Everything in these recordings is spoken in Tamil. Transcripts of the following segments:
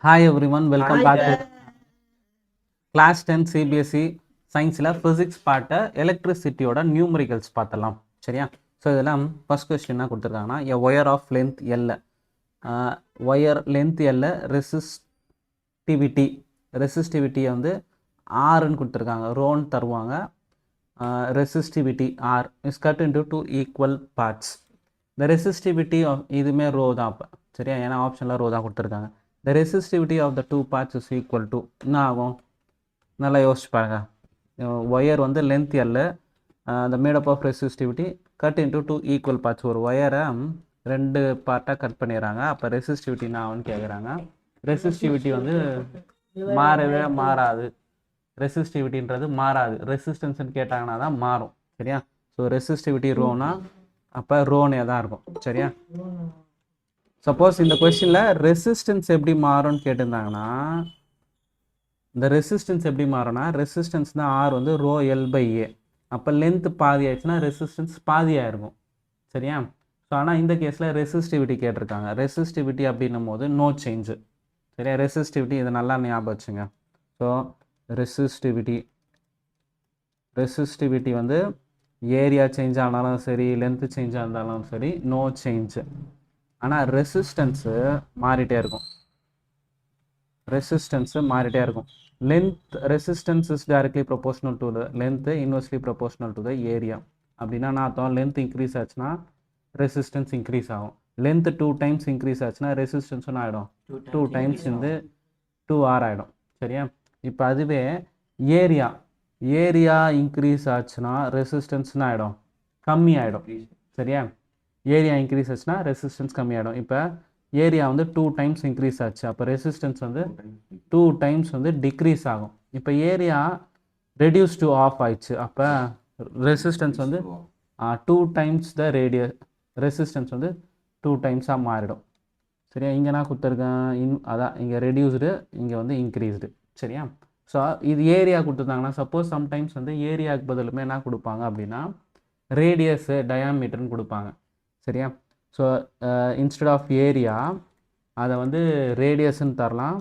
Hi everyone, welcome back to class 10 CBSE சயின்ஸில் ஃபிசிக்ஸ் பார்ட்டை எலக்ட்ரிசிட்டியோட நியூமரிக்கல்ஸ் பார்த்தலாம். சரியா? ஸோ இதெல்லாம் ஃபர்ஸ்ட் கொஸ்டின் என்ன கொடுத்துருக்காங்கன்னா, a wire of length L, wire length L, ரெசிஸ்டிவிட்டியை வந்து ஆர்ன்னு கொடுத்துருக்காங்க, ரோன்னு தருவாங்க. Resistivity R is cut into two equal parts. இந்த ரெசிஸ்டிவிட்டி இதுவுமே ரோ தான். அப்போ சரியா, ஏன்னா ஆப்ஷனில் ரோ தான் கொடுத்துருக்காங்க. The resistivity of the two parts is equal to என்ன ஆகும்? நல்லா யோசிச்சு பாருங்க. ஒயர் வந்து length L, the made up of resistivity cut into two equal parts. ஒரு ஒயரை ரெண்டு பார்ட்டாக கட் பண்ணிடுறாங்க. அப்போ ரெசிஸ்டிவிட்டி என்ன ஆகும்னு கேட்குறாங்க. ரெசிஸ்டிவிட்டி வந்து மாறவே மாறாது. ரெசிஸ்டிவிட்டின்றது மாறாது. ரெசிஸ்டன்ஸ்ன்னு கேட்டாங்கன்னா தான் மாறும். சரியா? ஸோ ரெசிஸ்டிவிட்டி ரோனா அப்போ ரோனே தான் இருக்கும். சரியா? சப்போஸ் இந்த கொஸ்டினில் ரெசிஸ்டன்ஸ் எப்படி மாறும்னு கேட்டிருந்தாங்கன்னா, இந்த ரெசிஸ்டன்ஸ் எப்படி மாறும்னா, ரெசிஸ்டன்ஸ் தான் ஆர் வந்து ரோ எல் பை ஏ. அப்போ லென்த் பாதி ஆயிடுச்சுன்னா ரெசிஸ்டன்ஸ் பாதியாக இருக்கும். சரியா? ஸோ ஆனால் இந்த கேஸில் ரெசிஸ்டிவிட்டி கேட்டிருக்காங்க. ரெசிஸ்டிவிட்டி அப்படின்னும் போது நோ சேஞ்சு. சரியா? ரெசிஸ்டிவிட்டி இதை நல்லா ஞாபகம் வச்சுங்க. ஸோ ரெசிஸ்டிவிட்டி வந்து ஏரியா சேஞ்ச் ஆனாலும் சரி, லென்த்து சேஞ்ச் ஆனாலும் சரி, நோ சேஞ்சு. ஆனால் ரெசிஸ்டன்ஸு மாறிட்டே இருக்கும். Length resistance is directly proportional to the length, inversely proportional to the area. அப்படின்னா நான் அர்த்தம், லென்த் இன்க்ரீஸ் ஆச்சுன்னா ரெசிஸ்டன்ஸ் இன்க்ரீஸ் ஆகும். லென்த் 2 டைம்ஸ் இன்க்ரீஸ் ஆச்சுன்னா ரெசிஸ்டன்ஸ் ஒன்று ஆகிடும், 2 டைம்ஸ் வந்து 2R ஆகிடும். சரியா? இப்போ அதுவே ஏரியா இன்க்ரீஸ் ஆச்சுன்னா ரெசிஸ்டன்ஸ்னு ஆகிடும், கம்மி ஆகிடும். சரியா? ஏரியா இன்க்ரீஸ் ஆச்சுன்னா ரெசிஸ்டன்ஸ் கம்மியாகிடும். இப்போ ஏரியா வந்து 2 டைம்ஸ் இன்க்ரீஸ் ஆச்சு, அப்போ ரெசிஸ்டன்ஸ் வந்து 2 டைம்ஸ் வந்து டிக்ரீஸ் ஆகும். இப்போ ஏரியா ரெடியூஸ் டு ஆஃப் ஆயிடுச்சு, அப்போ ரெசிஸ்டன்ஸ் வந்து 2 டைம்ஸ் த ரெசிஸ்டன்ஸ் வந்து 2 டைம்ஸாக மாறிடும். சரியா? இங்கே நான் கொடுத்துருக்கேன் அதான், இங்கே ரெடியூஸ்டு, இங்கே வந்து இன்க்ரீஸ்டு. சரியா? ஸோ இது ஏரியா கொடுத்துருந்தாங்கன்னா, சப்போஸ் சம்டைம்ஸ் வந்து ஏரியாவுக்கு பதிலுமே என்ன கொடுப்பாங்க அப்படின்னா ரேடியஸு டயாமீட்டர்னு கொடுப்பாங்க. சரியா? ஸோ இன்ஸ்டெட் ஆஃப் ஏரியா அதை வந்து ரேடியஸ்ன்னு தரலாம்,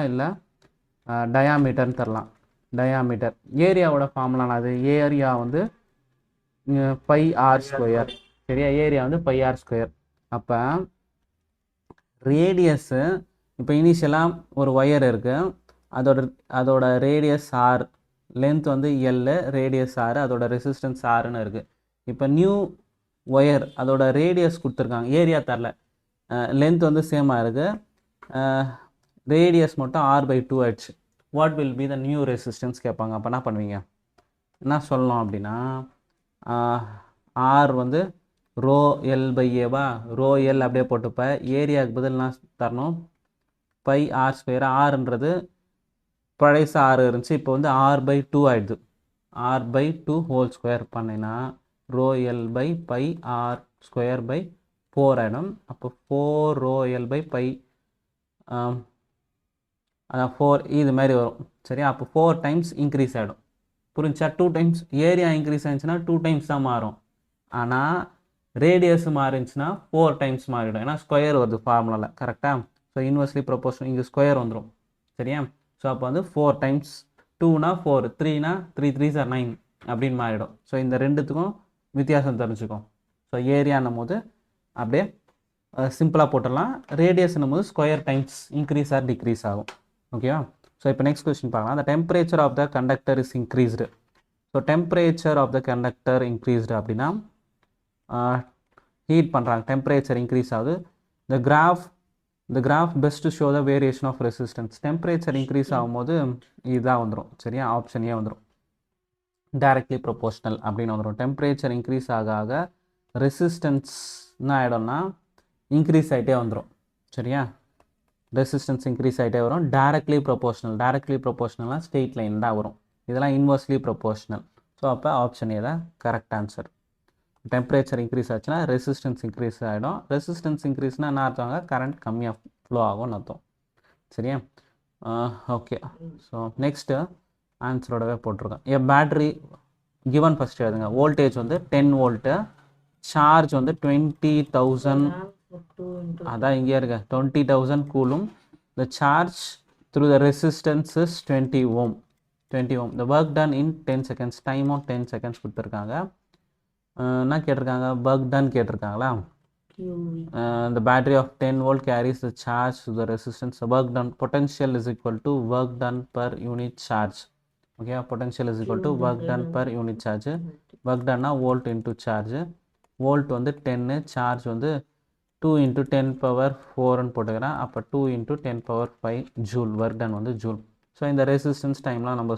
இல்லை டயாமீட்டர்னு தரலாம். டயாமீட்டர் ஏரியாவோட ஃபார்முலா அது, ஏரியா வந்து பை ஆர் ஸ்கொயர். சரியா? ஏரியா வந்து பை ஆர் ஸ்கொயர். அப்போ ரேடியஸு, இப்போ இனிஷியலாக ஒரு ஒயர் இருக்குது, அதோட ரேடியஸ் ஆர், லென்த் வந்து எல், ரேடியஸ் ஆர், அதோட ரெசிஸ்டன்ஸ் ஆர்னு இருக்குது. இப்போ நியூ ஒயர் அதோட ரேடியஸ் கொடுத்துருக்காங்க, ஏரியா தரல, லென்த் வந்து சேமாக இருக்குது, ரேடியஸ் மட்டும் R/2 ஆயிடுச்சு. What will be the new resistance கேட்பாங்க. அப்போ என்ன பண்ணுவீங்க, என்ன சொல்லணும் அப்படின்னா, ஆர் வந்து ரோ எல் பை ஏவா, ரோ எல் அப்படியே போட்டுப்ப, ஏரியாவுக்கு பதில் என்ன தரணும், பை ஆர் ஸ்கொயர். ஆறுன்றது பழைச ஆறு இருந்துச்சு, இப்போ வந்து R/2 ஆயிடுது. R/2 ஹோல் ஸ்கொயர் பண்ணினா rho L by pi r square by 4 ஆகிடும். அப்போ 4 ரோ எல் பை பை, அதான் 4 இது மாதிரி வரும். சரியா? அப்போ 4 டைம்ஸ் இன்க்ரீஸ் ஆகிடும். புரிஞ்சா? 2 டைம்ஸ் ஏரியா இன்க்ரீஸ் ஆகிடுச்சுன்னா 2 டைம்ஸ் தான் மாறும். ஆனால் ரேடியஸ் மாறிச்சுன்னா 4 டைம்ஸ் மாறிடும், ஏன்னா ஸ்கொயர் வருது ஃபார்முலாவில். கரெக்டாக? ஸோ இன்வெர்ஸ்லி ப்ரொபோஷனல், இங்கே ஸ்கொயர் வந்துடும். சரியா? ஸோ அப்போ வந்து 4 டைம்ஸ், 2னா 4, 3னா 3 3s are 9 அப்படின்னு மாறிடும். ஸோ இந்த ரெண்டுத்துக்கும் வித்தியாசம் தெரிஞ்சுக்கும். ஸோ ஏரியான்னும் போது அப்படியே சிம்பிளாக போட்டுடலாம், ரேடியஸ்னும் போது square times increase or decrease ஆகும். ஓகேவா? ஸோ இப்போ நெக்ஸ்ட் கொஸ்டின் பார்க்கலாம். The temperature of the conductor is increased. So temperature of the conductor increased அப்படின்னா ஹீட் பண்ணுறாங்க, டெம்பரேச்சர் இன்க்ரீஸ் ஆகுது. The graph best show the variation of resistance. Temperature increase ஆகும்போது இதுதான் வந்துடும். சரியா? ஆப்ஷன் ஏ வந்துடும், டைரக்ட்லி ப்ரொபோஷனல் அப்படின்னு வந்துடும். டெம்பரேச்சர் இன்க்ரீஸ் ஆக ரெசிஸ்டன்ஸ் என்ன ஆகிடும்னா இன்க்ரீஸ் ஆகிட்டே வந்துடும். சரியா? ரெசிஸ்டன்ஸ் இன்க்ரீஸ் ஆகிட்டே வரும். டைரக்ட்லி ப்ரொபோஷனல்னால் ஸ்ட்ரெயிட் லைன் தான் வரும். இதெல்லாம் இன்வெர்ஸ்லி ப்ரொபோஷனல். ஸோ அப்போ ஆப்ஷன் ஏ தான் கரெக்ட் ஆன்சர். டெம்பரேச்சர் இன்க்ரீஸ் ஆச்சுன்னா ரெசிஸ்டன்ஸ் இன்க்ரீஸ் ஆகிடும். ரெசிஸ்டன்ஸ் இன்க்ரீஸ்னால் என்ன அர்த்தம், கரண்ட் கம்மியாக ஃப்ளோ ஆகும்னு அர்த்தம். சரியா? ஓகே. ஸோ நெக்ஸ்ட்டு ஆன்சரோடவே போட்டிருக்கேன். எ பேட்ரி கிவன் ஃபஸ்ட்டு எழுதுங்க. வோல்டேஜ் வந்து 10 வோல்ட்டு, சார்ஜ் வந்து 20,000 அதான் இங்கே இருக்க 20,000 coulomb. The charge through the resistance is 20 ohm. 20 ohm. The work done in 10 seconds. Time on 10 seconds கொடுத்துருக்காங்க. என்ன கேட்டிருக்காங்க? work done கேட்டிருக்காங்களா? The battery of 10 volt carries the charge to the resistance. The work done potential is equal to work done per unit charge. Okay, potential is equal to work done per unit charge. Work done volt into charge. Volt வந்து 10, charge வந்து 2 into 10 power 4 போட்டுக்கிறேன். அப்போ 2 into 10 power 5 joule. Work done வந்து ஜூல். ஸோ இந்த ரெசிஸ்டன்ஸ் டைம்லாம் நம்ம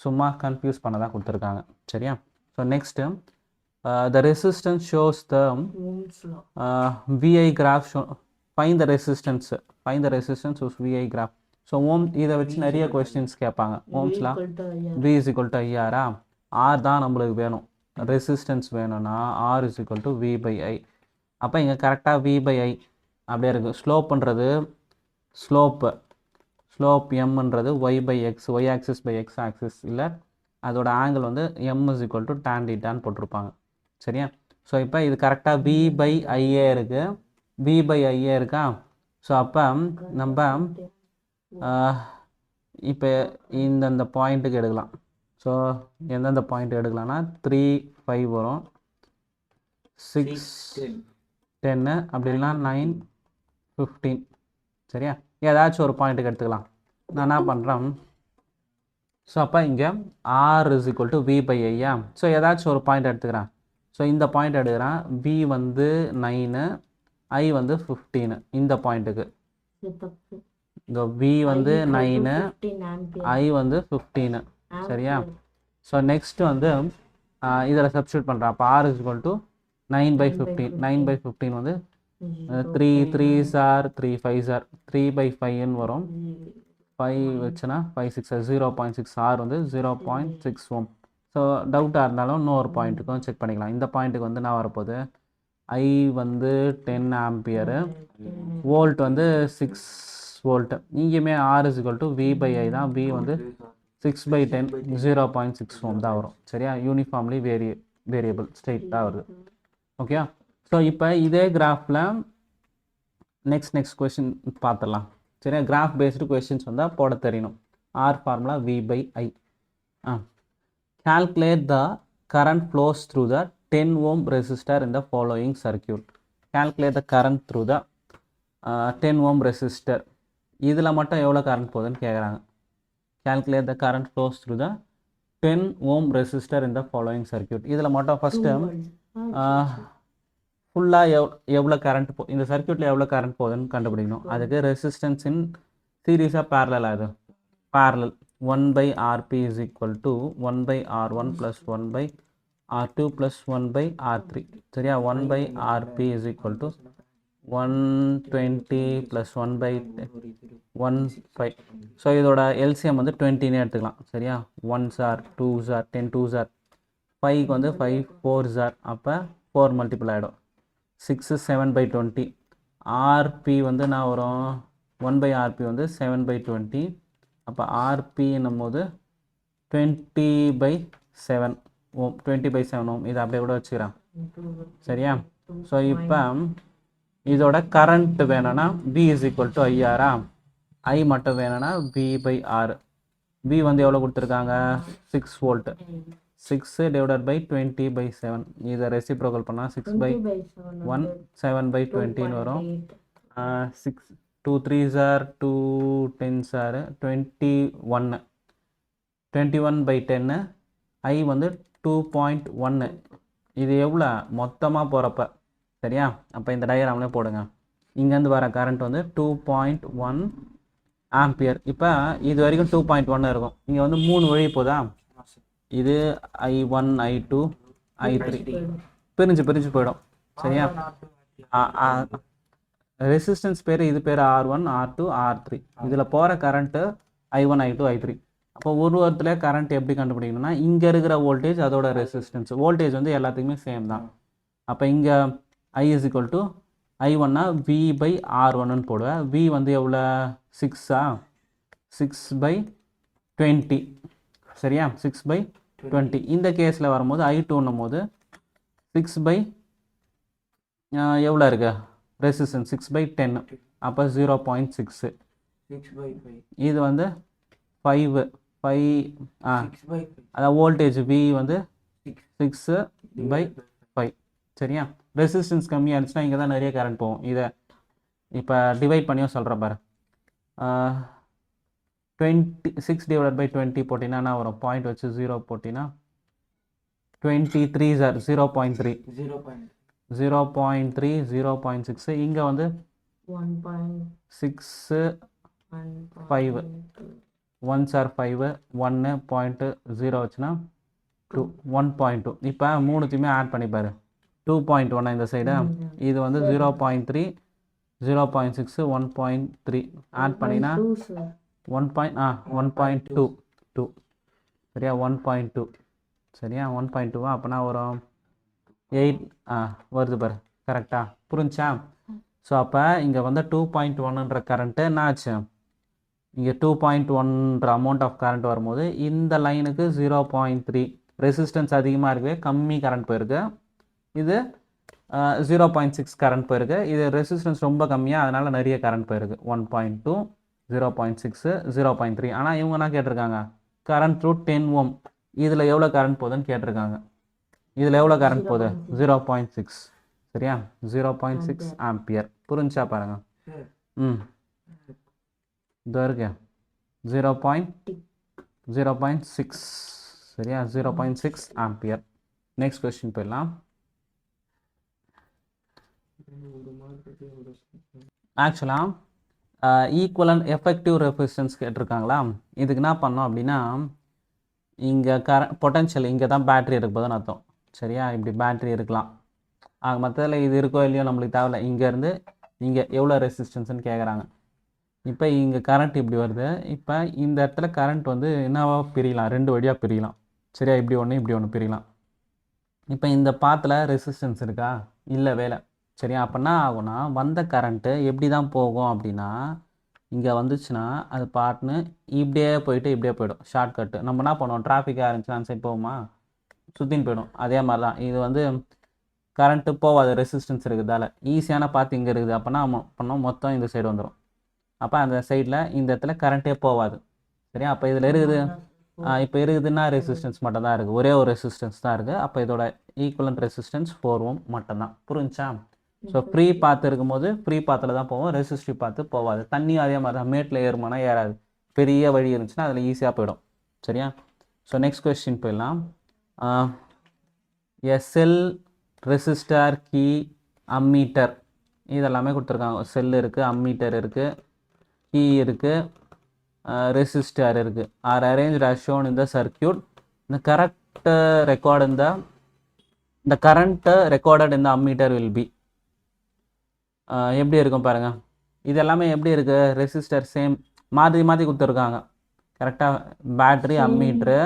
சும்மா கன்ஃபியூஸ் பண்ண தான் கொடுத்துருக்காங்க. சரியா? So next the resistance shows the VI graph. Find the resistance of VI graph. So ohm இதை வச்சு நிறைய கொஸ்டின்ஸ் கேட்பாங்க. ஓம்ஸ்லாம் V is equal to IR. R தான் நம்மளுக்கு வேணும். ரெசிஸ்டன்ஸ் வேணும்னா R is equal to V by I. அப்போ இங்கே கரெக்டாக V by I அப்படியே இருக்குது. ஸ்லோப்புன்றது ஸ்லோப் எம்ன்றது Y by X, Y axis by X axis இல்லை, அதோட ஆங்கிள் வந்து M is equal to tan theta போட்டிருப்பாங்க. சரியா? ஸோ இப்போ இது கரெக்டாக V by IA இருக்குது. V by IA இருக்கா? ஸோ அப்போ நம்ம இப்போ இந்த பாயிண்ட்டுக்கு எடுக்கலாம். ஸோ எந்தெந்த பாயிண்ட் எடுக்கலாம்னா 3, 5 வரும், 6, 10 அப்படி இல்லைனா 9, 15. சரியா? ஏதாச்சும் ஒரு பாயிண்ட்டுக்கு எடுத்துக்கலாம். நான் என்ன பண்ணுறேன்? ஸோ அப்போ இங்கே R is equal to V by I. So ஏதாச்சும் ஒரு பாயிண்ட் எடுத்துக்கிறேன். ஸோ இந்த பாயிண்ட் எடுக்கிறேன். V வந்து 9, I வந்து 15. இந்த பாயிண்ட்டுக்கு இந்த V வந்து 9, I வந்து 15. சரியா? ஸோ நெக்ஸ்ட் வந்து இதில் சப்ஸ்டியூட் பண்ணுறேன். அப்போ R is equal to 9 by 15. 9 by 15 வந்து 3 3s are 3 5s are 3 by 5 வரும். 5 வச்சுன்னா 5 6 0.6. R வந்து 0.6 ohm. ஸோ டவுட்டாக இருந்தாலும் இன்னொரு பாயிண்ட்டுக்கும் செக் பண்ணிக்கலாம். இந்த பாயிண்ட்டுக்கு வந்து நான் வரப்போகுது I வந்து 10 ஆம்பியரு, வோல்ட் வந்து 6 வோல்ட். இங்கேயுமே R is equal to V by I தான். V வந்து 6 by 10 0.6 ohm தான் வரும். சரியா? யூனிஃபார்ம்லி வேரியபிள் ஸ்ட்ரெயிட்டாக வருது. ஓகே. ஸோ இப்போ இதே கிராஃபில் நெக்ஸ்ட் கொஸ்டின் பார்த்துடலாம். சரியா? கிராஃப் பேஸ்டு கொஸ்டின்ஸ் வந்தால் போட தெரியணும். R formula V by I. Calculate the current flows through the 10 ohm resistor in the following circuit. Calculate the current through the 10 ohm resistor. இதில் மட்டும் எவ்வளோ கரண்ட் போகுதுன்னு கேட்குறாங்க. Calculate the current flows through the 10 ohm resistor in the following circuit. இதில் மட்டும் ஃபஸ்ட்டு ஃபுல்லாக எவ்வளோ கரண்ட் இந்த சர்க்யூட்டில் எவ்வளோ கரண்ட் போகுதுன்னு கண்டுபிடிக்கணும். அதுக்கு ரெசிஸ்டன்ஸ் இன் சீரீஸாக பேரலல் ஆகுது. Parallel 1 by Rp is equal to 1 by R1 plus 1 by R2 plus 1 by R3. சரியா? 1 by Rp is equal to 120 plus 1 by 15. So இதோட எல்சிஎம் வந்து 20னே எடுத்துக்கலாம். சரியா? 1s are 2s are 10 2s are 5க்கு வந்து 5 4s are அப்போ 4 மல்டிபிள் ஆகிடும். 6 7 by 20. RP வந்து நான் வரும் 1 by RP வந்து 7 by 20. அப்போ RP என்னும் போது 20 by 7 ஓம். 20 by 7 ஓம். இதை அப்படியே கூட வச்சுக்கிறேன். சரியா? ஸோ இப்போ இதோட கரண்ட் வேணும்னா V is equal to IR. I மட்டும் வேணும்னா V by R. V வந்து எவ்வளோ கொடுத்துருக்காங்க? 6 வோல்ட். 6 divided by 20 by 7. இதை ரெசிப்ரோக்கல் பண்ணால் 6 by 1 7 by 20 வரும். 6 2 3s are 2 10s are 21. 21 by 10. I வந்து 2.1. இது எவ்வளோ மொத்தமாக போகிறப்ப? சரியா? அப்போ இந்த டயக்ராம்ல போடுங்க. இங்கேருந்து வர கரண்ட் வந்து 2.1 ஆம்பியர். இப்போ இது வரைக்கும் 2.1 இருக்கும். இங்கே வந்து 3 வழி போதா? இது I1 I2 I3 பிரிஞ்சு போயிடும். சரியா? ரெசிஸ்டன்ஸ் பேர் இது பேர் R1 R2 R3. இதில் போகிற கரண்ட்டு I1 I2 I3. அப்போ ஒருவரத்துல கரண்ட் எப்படி கண்டுபிடிக்கணும்னா இங்கே இருக்கிற வோல்டேஜ் அதோட ரெசிஸ்டன்ஸ். வோல்டேஜ் வந்து எல்லாத்துக்குமே சேம் தான். அப்போ இங்கே I is equal to I1னா V by R1ன்னு போடுவேன். V வந்து எவ்வளோ? 6 6 by 20. சரியா? 6 by 20. இந்த கேஸில் வரும்போது I2ன்னும் போது 6 by எவ்வளோ இருக்கு ரெசிஸ்டன்ஸ் 6/10 அப்போ 0.6. இது வந்து 5 அதாவது வோல்டேஜ் V வந்து 6/5. சரியா, ரெசிஸ்டன்ஸ் கம்மியாக இருந்துச்சுன்னா இங்கே தான் நிறைய கரண்ட் போகும். இதை இப்போ டிவைட் பண்ணியும் சொல்கிறேன் பாரு. 6/20 போட்டிங்கன்னா வரும், பாயிண்ட் வச்சு 0 போட்டிங்கன்னா 23 சார் 0.3 0.3 0.6. இங்கே வந்து 6/5 1 சார் 5 1.0 வச்சுன்னா 1.2. இப்போ மூணுத்தையுமே ஆட் பண்ணிப்பாரு. 2.1 இந்த சைடு, இது வந்து 0.3 0.6 1.3 ஆட் பண்ணினா 1.2 சரியா, 1.2 சரியா, 1.2 அப்போனா வரும் 8 வருது பாரு. கரெக்டாக புரிஞ்சா? ஸோ அப்போ இங்கே வந்து 2.1ன்ற கரண்ட்டு என்ன ஆச்சு, இங்கே 2.1ன்ற அமௌண்ட் ஆஃப் கரண்ட் வரும்போது இந்த லைனுக்கு 0.3 ரெசிஸ்டன்ஸ் அதிகமாக இருக்குது, கம்மி கரண்ட் போயிருக்கு. இது 0.6 கரண்ட் போயிருக்கு. இது ரெசிஸ்டன்ஸ் ரொம்ப கம்மியாக, அதனால் நிறைய கரண்ட் போயிருக்கு. 1.2 0.6 0.3. ஆனால் இவங்க என்ன கேட்டிருக்காங்க, கரண்ட் த்ரூ 10 Ω. இதில் எவ்வளோ கரண்ட் போகுதுன்னு கேட்டிருக்காங்க. இதில் எவ்வளோ கரண்ட் போகுது 0.6 சரியா, 0.6 ஆம்பியர். புரிஞ்சா பாருங்க. இதோ இருக்கு 0.6 சரியா, 0.6 ஆம்பியர். நெக்ஸ்ட் கொஸ்டின் போயிடலாம். ஆக்சுவலாக ஈக்குவலன்ட் எஃபெக்டிவ் ரெசிஸ்டன்ஸ் கேட்டிருக்காங்களா. இதுக்கு என்ன பண்ணோம் அப்படின்னா, இங்கே பொட்டன்ஷியல் இங்கே தான் பேட்ரி இருக்க போதுன்னு அர்த்தம். சரியா, இப்படி பேட்ரி இருக்கலாம். மற்றதில் இது இருக்கோ இல்லையோ நம்மளுக்கு தேவையில்ல. இங்கேருந்து இங்கே எவ்வளோ ரெசிஸ்டன்ஸ்னு கேட்குறாங்க. இப்போ இங்கே கரண்ட் இப்படி வருது. இப்போ இந்த இடத்துல கரண்ட் வந்து என்னவா பிரியலாம், 2 வழியாக பிரியலாம். சரியா, இப்படி ஒன்று இப்படி ஒன்று பிரியலாம். இப்போ இந்த பாத்தில் ரெசிஸ்டன்ஸ் இருக்கா, இல்லை வேலை. சரியா, அப்போனா ஆகும்னா வந்த கரண்ட்டு எப்படி தான் போகும் அப்படின்னா, இங்கே வந்துச்சுன்னா அது பாட்டுன்னு இப்படியே போயிட்டு இப்படியே போயிடும். ஷார்ட்கட்டு நம்ம என்ன பண்ணுவோம், டிராஃபிக்காக இருந்துச்சுன்னா அந்த சைட் போகுமா, சுற்றின்னு போயிடும். அதே மாதிரி தான் இது வந்து கரண்ட்டு போகாது, ரெசிஸ்டன்ஸ் இருக்குதால. ஈஸியான பாத்து இங்கே இருக்குது. அப்போனா பண்ணோம் மொத்தம் இந்த சைடு வந்துடும். அப்போ அந்த சைடில் இந்த இடத்துல கரண்ட்டே போகாது. சரியா, அப்போ இதில் இருக்குது இப்போ இருக்குதுன்னா ரெசிஸ்டன்ஸ் மட்டும் தான் இருக்குது, ஒரே ஒரு ரெசிஸ்டன்ஸ் தான் இருக்குது. அப்போ இதோட ஈக்குவலன்ட் ரெசிஸ்டன்ஸ் 4 Ω மட்டும்தான். புரிஞ்சா? ஸோ ஃப்ரீ பாத்து இருக்கும்போது ஃப்ரீ பாத்தில் தான் போவோம், ரெசிஸ்டிவ் பாத்து போகாது. தண்ணியும் அதே மாதிரி தான், மேட்டில் ஏறுமானா ஏறாது. பெரிய வழி இருந்துச்சுன்னா அதில் ஈஸியாக போயிடும். சரியா, ஸோ நெக்ஸ்ட் கொஸ்டின் போயிடலாம். செல், ரெசிஸ்டர், கீ, அம்மீட்டர் இதெல்லாமே கொடுத்துருக்காங்க. செல் இருக்குது, அம்மீட்டர் இருக்குது, கீ இருக்குது, ரெசிஸ்டர் இருக்குது. Are arranged as shown in the circuit. The correct record in the current recorded in the ammeter will be. எப்படி இருக்கும் பாருங்கள். இது எல்லாமே எப்படி இருக்குது, ரெசிஸ்டர் சேம் மாற்றி மாற்றி கொடுத்துருக்காங்க. கரெக்டாக பேட்ரி, அம்மீட்ரு,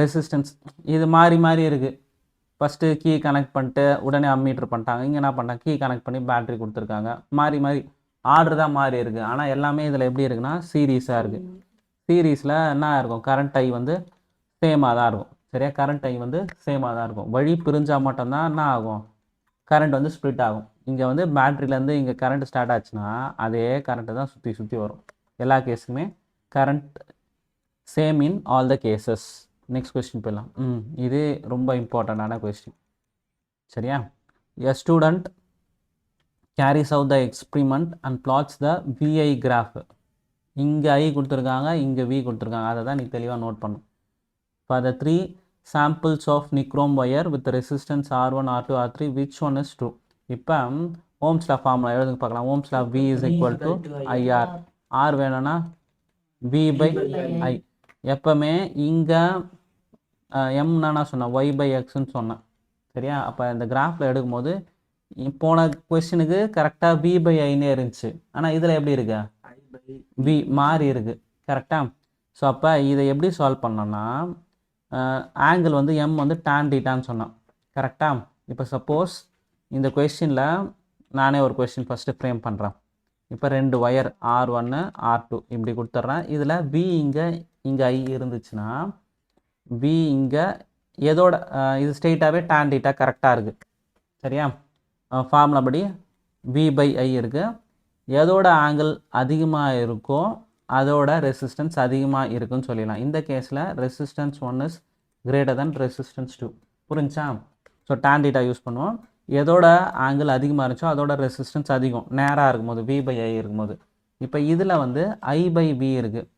ரெசிஸ்டன்ஸ் இது மாறி மாறி இருக்குது. ஃபஸ்ட்டு கீ கனெக்ட் பண்ணிட்டு உடனே அம்மீட்ரு பண்ணிட்டாங்க. இங்கே என்ன பண்ணாங்க, கீ கனெக்ட் பண்ணி பேட்ரி கொடுத்துருக்காங்க. மாறி மாறி ஆர்டர் தான் மாறி இருக்குது. ஆனால் எல்லாமே இதில் எப்படி இருக்குன்னா சீரீஸாக இருக்குது. சீரீஸில் என்ன இருக்கும், கரண்ட் ஐ வந்து சேமாக தான் இருக்கும். சரியா, கரண்ட் ஐ வந்து சேமாக தான் இருக்கும். வழி பிரிஞ்சால் மட்டும்தான் என்ன ஆகும், கரண்ட் வந்து ஸ்ப்ளிட் ஆகும். இங்கே வந்து பேட்ரியிலேருந்து இங்கே கரண்ட் ஸ்டார்ட் ஆச்சுன்னா அதே கரண்ட்டு தான் சுற்றி சுற்றி வரும். எல்லா கேஸுக்குமே current same in all the cases. Next question போயிடலாம். இது ரொம்ப இம்பார்ட்டண்டான கொஸ்டின். சரியா, a student carries out the experiment and plots the VI graph. இங்கே ஐ கொடுத்துருக்காங்க, இங்கே வி கொடுத்துருக்காங்க. அதை தான் நீ தெளிவாக நோட் பண்ணும். For the 3 samples of nichrome wire with resistance R1 R2 R3 which one is true. இப்போ ஓம்ஸ் லா ஃபார்முலா எழுதுங்க பார்க்கலாம். Ohm's law V is equal to IR. R வேணும்னா V by I. எப்போவுமே இங்கே எம்னா நான் சொன்னேன் Y by Xன்னு சொன்னேன். சரியா, அப்போ இந்த கிராஃபில் எடுக்கும்போது போன கொஸ்டினுக்கு கரெக்டாக V by Iன்னே இருந்துச்சு. ஆனால் இதில் எப்படி இருக்கு, V மாறி இருக்குது. கரெக்டாக. ஸோ அப்போ இதை எப்படி சால்வ் பண்ணோன்னா, ஆங்கிள் வந்து M வந்து tan θன்னு சொன்னேன். கரெக்டாக. இப்போ சப்போஸ் இந்த கொஸ்டினில் நானே ஒரு கொஸ்டின் ஃபஸ்ட்டு ஃப்ரேம் பண்ணுறேன். இப்போ 2 ஒயர் R1 R2 இப்படி கொடுத்துட்றேன். இதில் V இங்கே I இருந்துச்சுன்னா V இங்கே எதோட இது ஸ்ட்ரெயிட்டாகவே tan θ கரெக்டாக இருக்குது. சரியா, ஃபார்முலா படி V/I இருக்குது. எதோட ஆங்கிள் அதிகமாக இருக்கோ அதோட ரெசிஸ்டன்ஸ் அதிகமாக இருக்குன்னு சொல்லிடலாம். இந்த கேஸில் resistance 1 is greater than resistance 2. புரிஞ்சா? ஸோ tan theta யூஸ் பண்ணுவோம். எதோட ஆங்கிள் அதிகமாக இருந்துச்சோ அதோட ரெசிஸ்டன்ஸ் அதிகம் நேராக இருக்கும்போது V/I இருக்கும்போது. இப்போ இதில் வந்து I/V இருக்குது.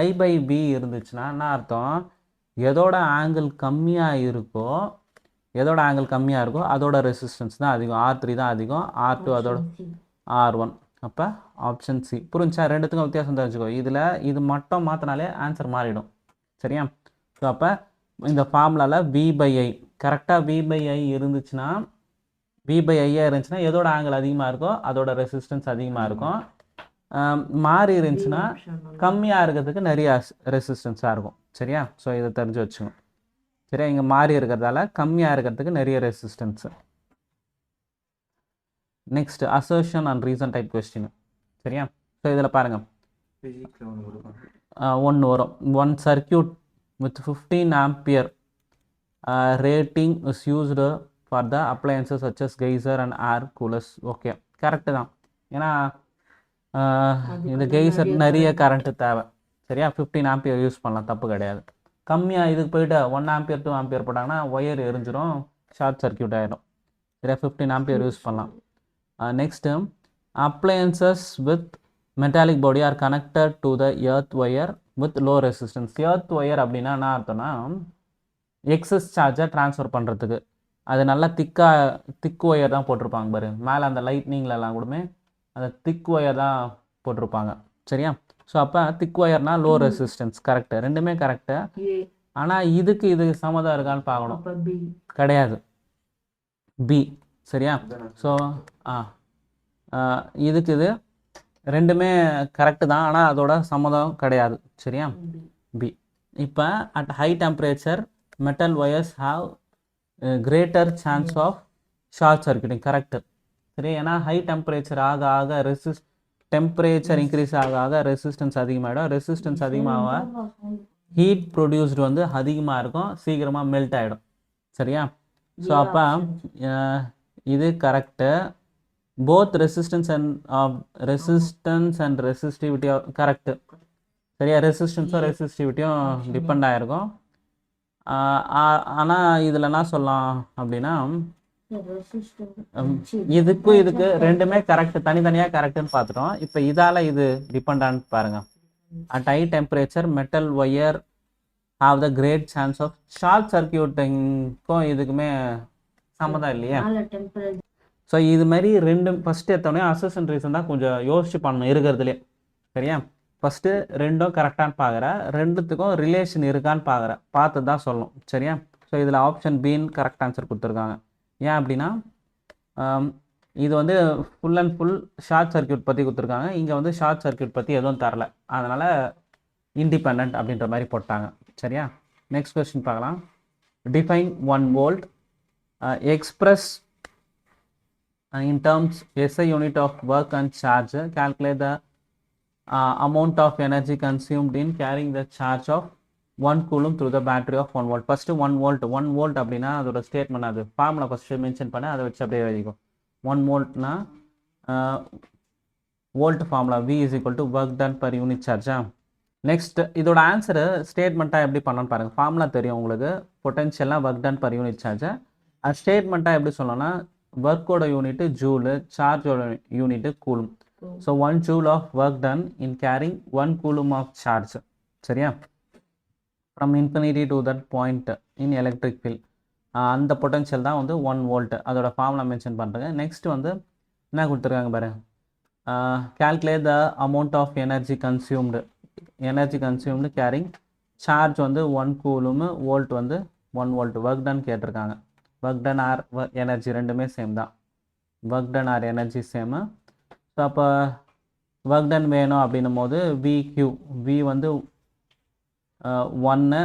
I/V இருந்துச்சுன்னா என்ன அர்த்தம்? எதோட ஆங்கிள் கம்மியாக இருக்கோ அதோட ரெசிஸ்டன்ஸ் தான் அதிகம். R3 தான் அதிகம், R2 அதோட R1. அப்போ ஆப்ஷன் சி. புரிஞ்சா? ரெண்டுத்துக்கும் வித்தியாசம் தெரிஞ்சுக்கோ. இதில் இது மட்டும் மாற்றினாலே ஆன்சர் மாறிடும். சரியா? ஸோ அப்போ இந்த ஃபார்முலாவில் V/I கரெக்டாக V/I இருந்துச்சுன்னா எதோட ஆங்கிள் அதிகமாக இருக்கோ அதோட ரெசிஸ்டன்ஸ் அதிகமாக இருக்கும். மாறி இருந்துச்சுன்னா கம்மியாக இருக்கிறதுக்கு நிறைய ரெசிஸ்டன்ஸாக இருக்கும். சரியா? ஸோ இதை தெரிஞ்சு வச்சுக்கோங்க. சரியா? இங்கே மாறி இருக்கிறதால கம்மியாக இருக்கிறதுக்கு நிறைய resistance. Next assertion and reason type question. சரியா? ஸோ இதில் பாருங்கள், ஒன்று வரும். One circuit with 15 ampere rating is used for the appliances such as geyser and air coolers. Okay, correct தான். ஏன்னா இந்த கெய்சர் நிறைய கரண்ட்டு தேவை. சரியா? 15 ஆம்பியர் யூஸ் பண்ணலாம், தப்பு கிடையாது. கம்மியாக இதுக்கு போய்ட்டு 1 ஆம்பியர் 2 ஆம்பியர் போட்டாங்கன்னா ஒயர் எரிஞ்சிடும், ஷார்ட் சர்க்கியூட் ஆகிடும். சரியா? 15 ஆம்பியர் யூஸ் பண்ணலாம். Next appliances with metallic body or connected to the earth wire with low resistance. Earth wire அப்படின்னா என்ன அர்த்தம்னா, எக்ஸஸ் சார்ஜை ட்ரான்ஸ்ஃபர் பண்ணுறதுக்கு அது நல்லா திக் ஒயர் தான் போட்டிருப்பாங்க பாரு. மேலே அந்த லைட்னிங்லலாம் கூடமே அந்த திக் ஒயர் தான் போட்டிருப்பாங்க. சரியா? ஸோ அப்போ திக் ஒயர்னால் லோ ரெசிஸ்டன்ஸ். கரெக்டு, ரெண்டுமே கரெக்டு. ஆனால் இது சமதம் இருக்கான்னு பார்க்கணும். கிடையாது, பி. சரியா? ஸோ இதுக்கு இது ரெண்டுமே கரெக்டு தான், ஆனால் அதோட சம்மதம் கிடையாது. சரியா? பி. இப்போ at high temperature metal wires have greater chance of short circuiting. Correct. சரி, ஏன்னா ஹை டெம்பரேச்சர் ஆக டெம்பரேச்சர் இன்க்ரீஸ் ஆக ரெசிஸ்டன்ஸ் அதிகமாகிடும். ரெசிஸ்டன்ஸ் அதிகமாக ஹீட் ப்ரொடியூஸ்டு வந்து அதிகமாக இருக்கும், சீக்கிரமாக மெல்ட் ஆகிடும். சரியா? ஸோ அப்போ இது correct. Both resistance and resistivity correct. சரியா? ரெசிஸ்டன்ஸும் ரெசிஸ்டிவிட்டியும் டிபெண்ட் ஆகிருக்கும். ஆனால் இதில் என்ன சொல்லலாம் அப்படின்னா, இதுக்கு ரெண்டுமே கரெக்ட், தனித்தனியாக கரெக்டுன்னு பார்த்துட்டோம். இப்போ இதால் இது டிபெண்டான்னு பாருங்கள். At high temperature metal wire have the great chance of short சர்க்கியூட்டிங்க்கும் இதுக்குமே சம்மதம் இல்லையா? ஸோ இது மாதிரி ரெண்டும் ஃபஸ்ட்டு எடுத்தோடனே அசர்ஷன் ரீசன் தான் கொஞ்சம் யோசிச்சு பண்ணணும் இருக்கிறதுலே. சரியா? ஃபஸ்ட்டு ரெண்டும் கரெக்டானு பார்க்குறேன், ரெண்டுத்துக்கும் ரிலேஷன் இருக்கான்னு பார்க்குறேன், பார்த்து தான் சொல்லணும். சரியா? ஸோ இதில் ஆப்ஷன் பின்னு கரெக்ட் ஆன்சர் கொடுத்துருக்காங்க. ஏன் அப்படின்னா இது வந்து full and full short circuit பற்றி கொடுத்துருக்காங்க. இங்கே வந்து ஷார்ட் சர்க்கியூட் பற்றி எதுவும் தரல, அதனால் இண்டிபெண்ட் அப்படின்ற மாதிரி போட்டாங்க. சரியா? நெக்ஸ்ட் கொஸ்டின் பார்க்கலாம். Define 1 volt express in terms SI unit of work and charge. Calculate the amount of energy consumed in carrying the charge of 1 coulomb through the battery of 1 volt. First 1 volt அப்படின்னா அதோட ஸ்டேட்மெண்ட், அது ஃபார்முலா ஃபஸ்ட்டு மென்ஷன் பண்ண, அதை வச்சு அப்படியே எழுதிக்கும். 1 voltனா volt formula V is equal to work done per unit charge. Next இதோட ஆன்சரு ஸ்டேட்மெண்ட்டாக எப்படி பண்ணணும்னு பாருங்கள். ஃபார்முலா தெரியும் உங்களுக்கு, பொட்டன்ஷியல்னால் ஒர்க் டன் பர் யூனிட் சார்ஜை. அது ஸ்டேட்மெண்ட்டாக எப்படி சொல்லணும்னா, ஒர்க்கோட யூனிட்டு ஜூலு, சார்ஜோட unit coulomb. So 1 joule of work done in carrying 1 coulomb of charge. சரியா? From infinity to that point in electric field. அந்த பொட்டன்ஷியல் தான் வந்து 1 volt. அதோட ஃபார்முலா மென்ஷன் பண்ணுறேங்க. நெக்ஸ்ட் வந்து என்ன கொடுத்துருக்காங்க பாரு, calculate the amount of energy consumed carrying charge வந்து 1 coulomb, வோல்ட் வந்து 1 volt. ஒர்க் டன் கேட்டிருக்காங்க. ஒர்க் டன் ஆர் எனர்ஜி ரெண்டுமே சேம் தான். Work done or energy same. So அப்போ ஒர்க் டன் வேணும் அப்படின்னும் போது வி வந்து 1,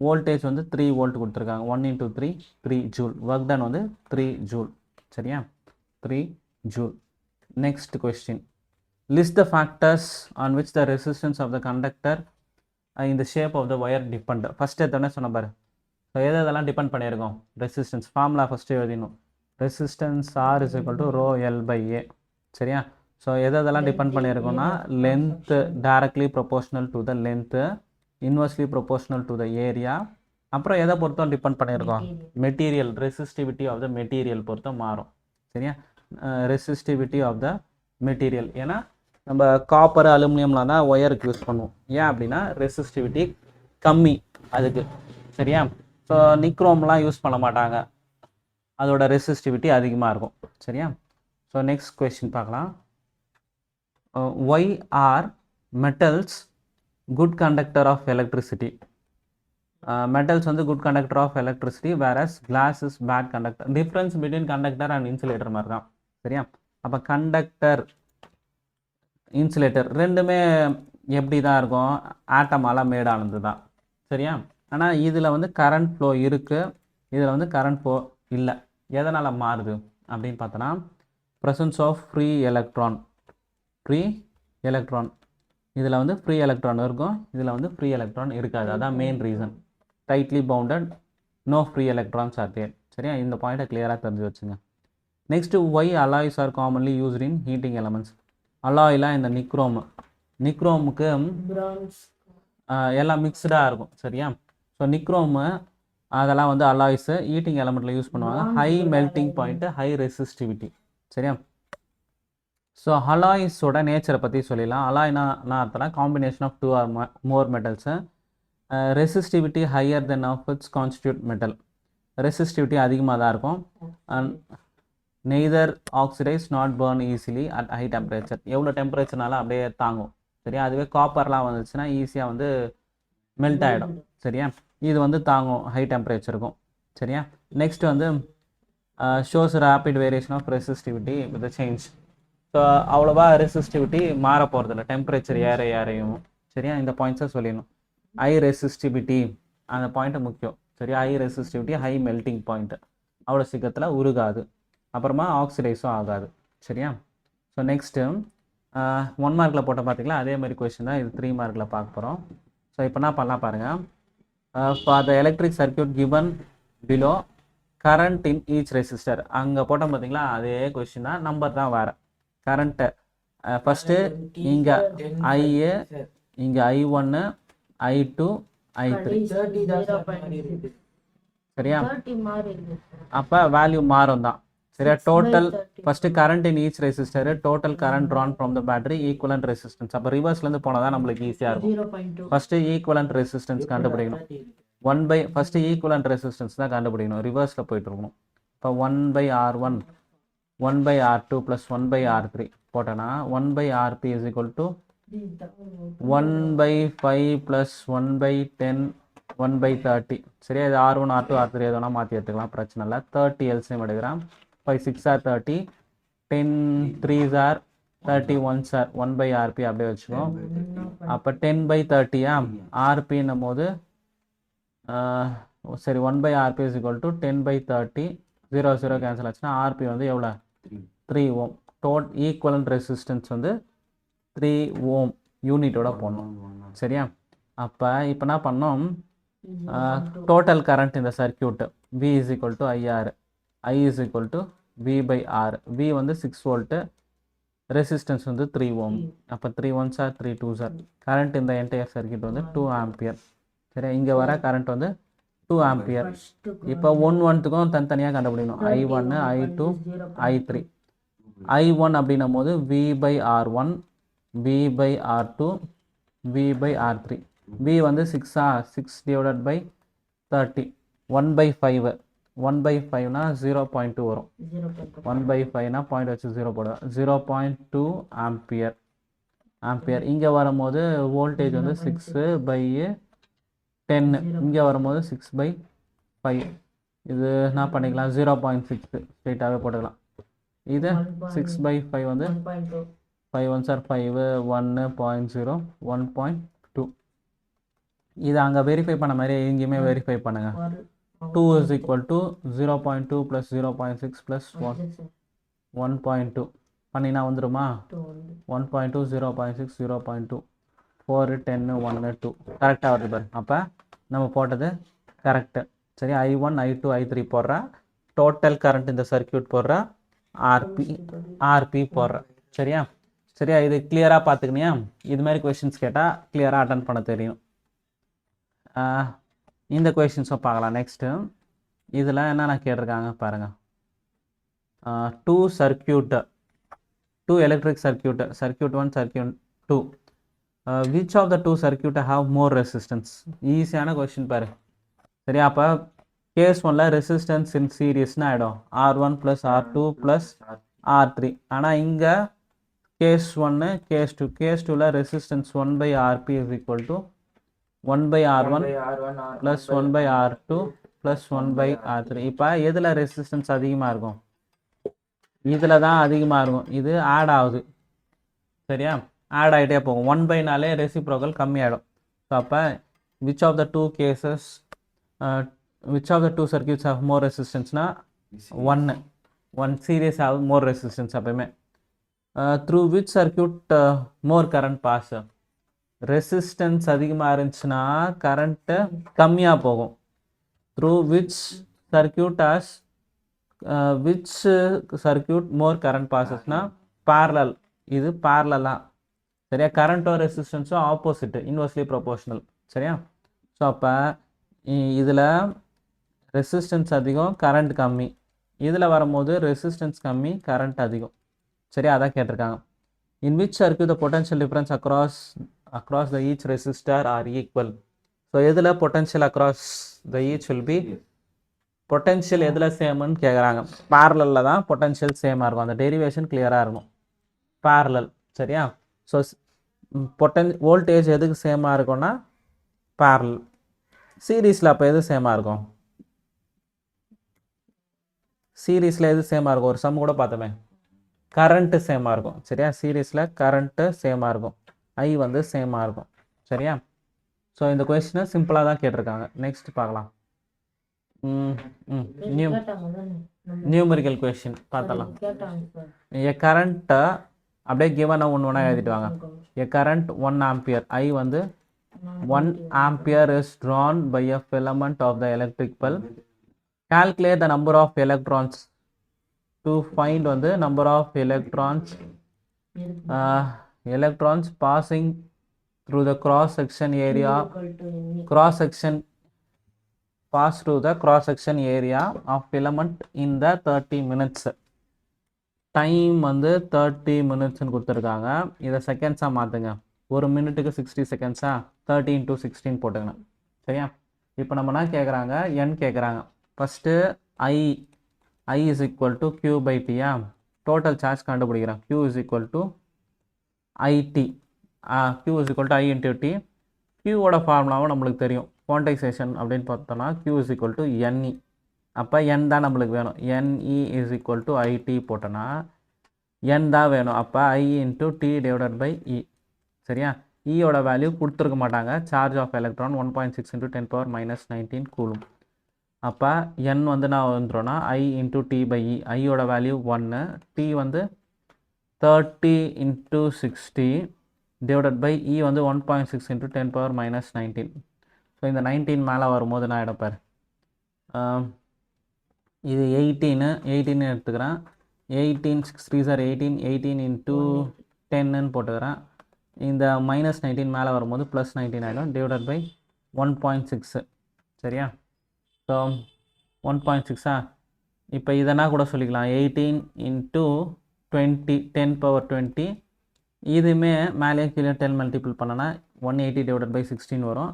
வோல்டேஜ் வந்து 3 volt கொடுத்துருக்காங்க. 1 into 3 ஜூல். ஒர்க் டன் வந்து 3 ஜூல். சரியா? 3 joule. Next question, list the factors on which the resistance of the conductor in the shape of the wire depend. First எத்தனை சொன்ன பாரு. ஸோ எதெல்லாம் டிபெண்ட் பண்ணியிருக்கோம்? ரெசிஸ்டன்ஸ் ஃபார்முலா ஃபஸ்ட்டு எழுதிடணும். Resistance R is equal to rho L by A. சரியா? ஸோ எதெல்லாம் டிபெண்ட் பண்ணியிருக்கோம்னா length directly proportional to the length, inversely proportional to the area, அப்புறம் எதை பொறுத்தும் டிபெண்ட் பண்ணியிருக்கோம் material, resistivity of the material பொறுத்தும் மாறும். சரியா? ரெசிஸ்டிவிட்டி ஆஃப் த மெட்டீரியல், ஏன்னா நம்ம காப்பர் அலுமினியம்லாம் தான் ஒயருக்கு யூஸ் பண்ணுவோம். ஏன் அப்படின்னா ரெசிஸ்டிவிட்டி கம்மி அதுக்கு. சரியா? ஸோ நிக்ரோம்லாம் யூஸ் பண்ண மாட்டாங்க, அதோட ரெசிஸ்டிவிட்டி அதிகமாக இருக்கும். சரியா? ஸோ நெக்ஸ்ட் கொஸ்டின் பார்க்கலாம். why are metals good conductor of electricity? Metals வந்து good conductor of electricity whereas glass is bad conductor. Difference between conductor and insulator மாதிரி தான். சரியா? அப்போ கண்டக்டர் இன்சுலேட்டர் ரெண்டுமே எப்படி தான் இருக்கும், ஆட்டமால் மேடானது தான். சரியா? ஆனால் இதில் வந்து கரண்ட் ஃப்ளோ இருக்குது, இதில் வந்து கரண்ட் ஃப்ளோ இல்லை. எதனால் மாறுது அப்படின்னு பார்த்தோன்னா ப்ரெசன்ஸ் ஆஃப் ஃப்ரீ எலக்ட்ரான். இதில் வந்து ஃப்ரீ எலக்ட்ரான் இருக்கும், இதில் வந்து ஃப்ரீ எலக்ட்ரான் இருக்காது. அதான் main reason. Tightly bounded, no free electrons are there. சரியா? இந்த பாயிண்ட்டை கிளியராக தெரிஞ்சு வச்சுங்க. Next why alloys are commonly used in heating elements. அலாய்லாம் இந்த நிக்ரோமுக்கு எல்லாம் மிக்ஸ்டாக இருக்கும். சரியா? ஸோ நிக்ரோமு அதெல்லாம் வந்து அலாய்ஸு ஹீட்டிங் எலமெண்ட்டில் யூஸ் பண்ணுவாங்க. High melting point, high resistivity. சரியா? ஸோ அலாய்ஸோட நேச்சரை பற்றி சொல்லிடலாம். அலாய்னா அர்த்தம்னா combination of 2 or more metals. Resistivity higher then of its constitute metal. Resistivity அதிகமாக தான் இருக்கும். And neither oxidize not burn easily at high temperature. எவ்வளோ டெம்பரேச்சர்னாலும் அப்படியே தாங்கும். சரியா? அதுவே காப்பர்லாம் வந்துச்சுன்னா ஈஸியாக வந்து மெல்ட் ஆகிடும். சரியா? இது வந்து தாங்கும் ஹை டெம்பரேச்சருக்கும். சரியா? நெக்ஸ்ட் வந்து shows rapid variation of resistivity with change. So அவ்வளோவா ரெசிஸ்டிவிட்டி மாற போகிறதில்ல டெம்பரேச்சர் ஏறையும். சரியா? இந்த பாயிண்ட்ஸை சொல்லிடணும். ஹை ரெசிஸ்டிவிட்டி அந்த பாயிண்ட்டு முக்கியம். சரியா? High resistivity, high melting point, அவ்வளோ சீக்கிரத்தில் உருகாது, அப்புறமா ஆக்சிடைஸும் ஆகாது. சரியா? ஸோ நெக்ஸ்ட்டு 1 மார்க்கில் போட்ட பார்த்தீங்களா, அதே மாதிரி கொஸ்டின் தான் இது 3 மார்க்கில் பார்க்க போகிறோம். ஸோ இப்போ என்ன பண்ணலாம் பாருங்கள். For the electric circuit given below current in each resistor. அங்கே போட்டோம் பார்த்தீங்களா, அதே கொஸ்டின் தான், நம்பர் தான் வேறு. கரண்ட்டு ஃபஸ்ட்டு இங்கே ஐஏ, இங்கே I1, I2, I3. சரியா? அப்போ வேல்யூ மாறும் தான். சரியா? Total first current in each resistor, total current Tran from the battery, equivalent resistance. அப்போ ரிவர்ஸ்லேருந்து போனால் தான் நம்மளுக்கு ஈஸியாக இருக்கும். ஃபஸ்ட்டு ஈக்குவலன்ட் ரெசிஸ்டன்ஸ் கண்டுபிடிக்கணும். ஃபஸ்ட்டு ஈக்குவலன்ட் ரெசிஸ்டன்ஸ் தான் கண்டுபிடிக்கணும், ரிவர்ஸில் போயிட்டு இருக்கணும். இப்போ 1/R1 1/R2 + 1/R3 போட்டோன்னா 1/RP is equal to 1/5 + 1/10 1/30. சரியா? இது R1 R2 R3 எதுனா மாற்றி எடுத்துக்கலாம், பிரச்சனை இல்லை. 30 எல்சிஎம் எடுக்கிறேன். 5 6 are 30, 10 3s are 31 are 1/RP அப்படியே வச்சுக்கோம். அப்போ 10/30 RPன்னும் போது சரி 1/RP is equal to 10/30. 0 0 cancel ஆச்சுன்னா RP வந்து எவ்வளோ, 3 ஓம். ஈக்குவலன்ட் ரெசிஸ்டன்ஸ் வந்து 3 ஓம் யூனிட்டோட போடணும். சரியா? அப்போ இப்போ என்ன பண்ணோம், டோட்டல் கரண்ட் இந்த circuit V is equal to IR, I is equal to V/R. V வந்து 6 வோல்ட்டு, ரெசிஸ்டன்ஸ் வந்து 3 ஓம். அப்போ 3 1s are 3 2s are. Current இந்த என்டையர் சர்க்கியூட் வந்து 2 ஆம்பியர். சரியா? இங்கே வர கரண்ட் வந்து 2 ஆம்பியர். இப்போ 1/1க்கும் தனித்தனியாக கண்டுபிடிக்கணும். I1 I2 I3. I1 அப்படின்னும் போது V/R1 V/R2 V/R3. V வந்து 6 divided by 30. 1/5. 1/5னா 0.2 வரும். 1/5னா பாயிண்ட் வச்சு 0 போடுவேன். 0.2 ஆம்பியர். இங்கே வரும்போது வோல்டேஜ் வந்து 6/10. இங்கே வரும்போது 6/5. இது என்ன பண்ணிக்கலாம், 0.6 ஸ்ட்ரெயிட்டாகவே போட்டுக்கலாம். இது 6/5 வந்து 5 1s are 5 1.0 1.2. இது அங்கே வெரிஃபை பண்ண மாதிரி இங்கேயுமே வெரிஃபை பண்ணுங்கள். 2 is equal to 0.2 + 0.6 + 1.2 பண்ணினா வந்துடுமா? 1.2 0.6 0.2 4 10 1 2 கரெக்டாக வருது பாரு. அப்போ நம்ம போட்டது கரெக்டு. சரி? I1 I2 I3 போடுறேன். டோட்டல் கரண்ட் இந்த சர்க்கியூட் போடுற ஆர்பி போடுற. சரியா சரியா இது கிளியராக பார்த்துக்கணியா? இது மாதிரி கொஷின்ஸ் கேட்டால் கிளியராக அட்டன் பண்ண தெரியும். இந்த கொஷின்ஸும் பார்க்கலாம். நெக்ஸ்ட்டு இதில் என்னென்ன கேட்டிருக்காங்க பாருங்கள். Two electric circuit 1 circuit 2 which of the two circuit have more resistance? ஈஸியான கொஷின் பாரு. சரியா? அப்போ கேஸ் 1ல ரெசிஸ்டன்ஸ் இன் சீரீஸ்னு ஆகிடும் R1 + R2 + R3. ஆனால் இங்கே case 1 case 2ல resistance 1/RP = 1/R1 + 1/R2 + 1/R3. இப்போ எதில் ரெசிஸ்டன்ஸ் அதிகமாக இருக்கும்? இதில் தான் அதிகமாக இருக்கும். இது ஆட் ஆகுது. சரியா? ஆட் ஆகிட்டே போகும். 1/நாலே ரெசிப்ரோக்கல் கம்மியாகிடும். ஸோ அப்போ which of the two circuits have more ரெசிஸ்டன்ஸ்னா one series have more resistance எப்பயுமே. Through which circuit more current pass? Resistance அதிகமாக இருந்துச்சுன்னா கரண்ட்டு கம்மியாக போகும். Through which circuit more current பாசஸ்னா parallel. இது parallel. சரியா? கரண்ட்டோ ரெசிஸ்டன்ஸும் ஆப்போசிட், இன்வெர்ஸ்லி ப்ரொபோர்ஷனல். சரியா? ஸோ அப்போ இதில் ரெசிஸ்டன்ஸ் அதிகம், கரண்ட் கம்மி. இதில் வரும்போது ரெசிஸ்டன்ஸ் கம்மி, கரண்ட் அதிகம். சரியா? அதான் கேட்டிருக்காங்க. In which circuit the potential difference across the each resistor are equal? So எதில் potential across the each will be? Potential எதில் சேம்னு கேட்குறாங்க. பேரலில் தான் பொட்டன்ஷியல் சேமாக இருக்கும். அந்த டெரிவேஷன் கிளியராக இருக்கும். பேரலல். சரியா? ஸோ வோல்டேஜ் எதுக்கு சேமாக இருக்கும்னா பேரலல். சீரீஸில் அப்போ எது சேமாக இருக்கும்? சீரீஸில் எது சேமாக இருக்கும்? ஒரு சம் கூட பார்த்தோமே, கரண்ட்டு சேமாக இருக்கும். சரியா? சீரீஸில் கரண்ட்டு சேமாக இருக்கும், ஐ வந்து சேமாக இருக்கும். சரியா? ஸோ இந்த கொஸ்டினை சிம்பிளாக தான் கேட்டிருக்காங்க. நெக்ஸ்ட் பார்க்கலாம். நியூமரிக்கல் கொஸ்டின் பார்த்தலாம். எ கரண்ட்டை அப்படியே கிவன் ஒன்று எழுதிட்டு வாங்க. எ கரண்ட் 1 ஆம்பியர், ஐ வந்து 1 ampere is drawn by a filament of the electric bulb. Calculate the number of electrons to find வந்து number of electrons passing through the cross section area of filament in the 30 minutes. Time வந்து 30 மினிட்ஸ்னு கொடுத்துருக்காங்க. இதை செகண்ட்ஸாக மாற்றுங்க. ஒரு மினிட்டுக்கு 60 செகண்ட்ஸா 30 × 16 போட்டுங்க. சரியா? இப்போ நம்ம என்ன கேட்குறாங்க? n கேட்குறாங்க. First I is equal to Q/T. Total charge கண்டுபிடிக்கிறேன். Q is equal to IT. Q is equal to I × T. Qவோட ஃபார்முலாவும் நம்மளுக்கு தெரியும். குவான்டைசேஷன் அப்படின்னு பார்த்தோம்னா Q is equal to NE. அப்போ n தான் நம்மளுக்கு வேணும். NE is equal to IT போட்டோன்னா n தான் வேணும். அப்போ I × T/E. சரியா? ஈயோட வேல்யூ கொடுத்துருக்க மாட்டாங்க. Charge of electron 1.6 × 10⁻−19 coulomb. அப்போ n வந்து நான் வந்துடும்னா I × T/E. ஐயோட வேல்யூ 1, T வந்து 30 × 60 /E வந்து 1.6 × 10⁻−19. ஸோ இந்த 19 மேலே வரும்போது நான் எடுப்பார். இது 18 எடுத்துக்கிறேன். 18 6 3 are 18, 18 × 10ன்னு போட்டுக்கிறேன். இந்த -19 மேலே வரும்போது +19 ஆகிடும். /1.6. சரியா? ஸோ 1.6. இப்போ இதனா கூட சொல்லிக்கலாம். 18 × 20 10⁻20. இதுவுமே மேலே கீழே 10 மல்டிபிள் பண்ணனா 180 / 16 வரும்.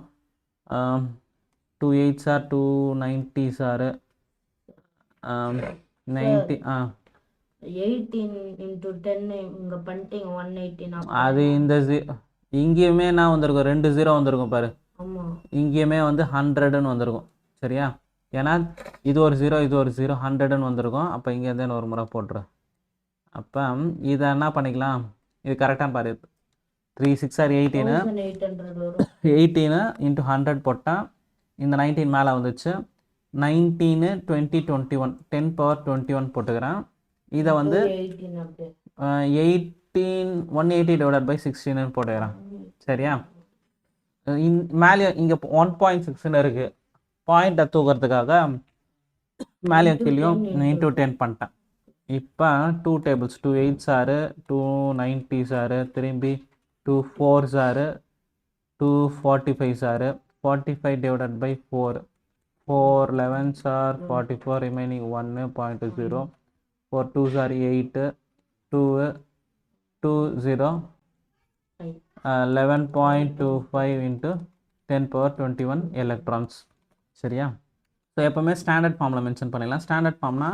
2 8s are 2 90s are 90. 18 × 10 இங்க பண்ணிட்டீங்க 180. அது இந்த இங்கேயுமே நான் வந்திருக்கும் 2 0 வந்திருக்கும் பாரு. இங்கேயுமே வந்து 100ன்னு வந்திருக்கும். சரியா? ஏன்னா இது ஒரு 0 இது ஒரு 0 100ன்னு வந்திருக்கும். அப்போ இங்கேருந்து ஒரு முறை போட்டுரு. அப்போ இதை என்ன பண்ணிக்கலாம்? இது கரெக்டாக பாரு. 3 6 are 18. 18 × 100 போட்டால் இந்த 19 மேலே வந்துச்சு. 19 20 21 10⁻21 போட்டுக்கிறேன். இதை வந்து 180 / 16 போட்டுக்கிறேன். சரியா? மேலே இங்கே 1.6ன்னு இருக்குது. பாயிண்ட்டை தூக்கிறதுக்காக மேலேயும் Into கீழேயும் 10 into இன்டூ 10 பண்ணிட்டேன். இப்போ 2 டேபிள்ஸ் 2 8s ஆறு 2 90s ஆறு திரும்பி 2 4s ஆறு 2 45s ஆறு 45 டிவைடட் பை 4 4 11s ஆர் 44 ரிமைனிங் 1.0 4 2s ஆர் 8 2 2 0 11.25 into 10 power 21 எலக்ட்ரான்ஸ். சரியா? ஸோ எப்போவுமே ஸ்டாண்டர்ட் ஃபார்மில் மென்ஷன் பண்ணிடலாம். ஸ்டாண்டர்ட் ஃபார்ம்னா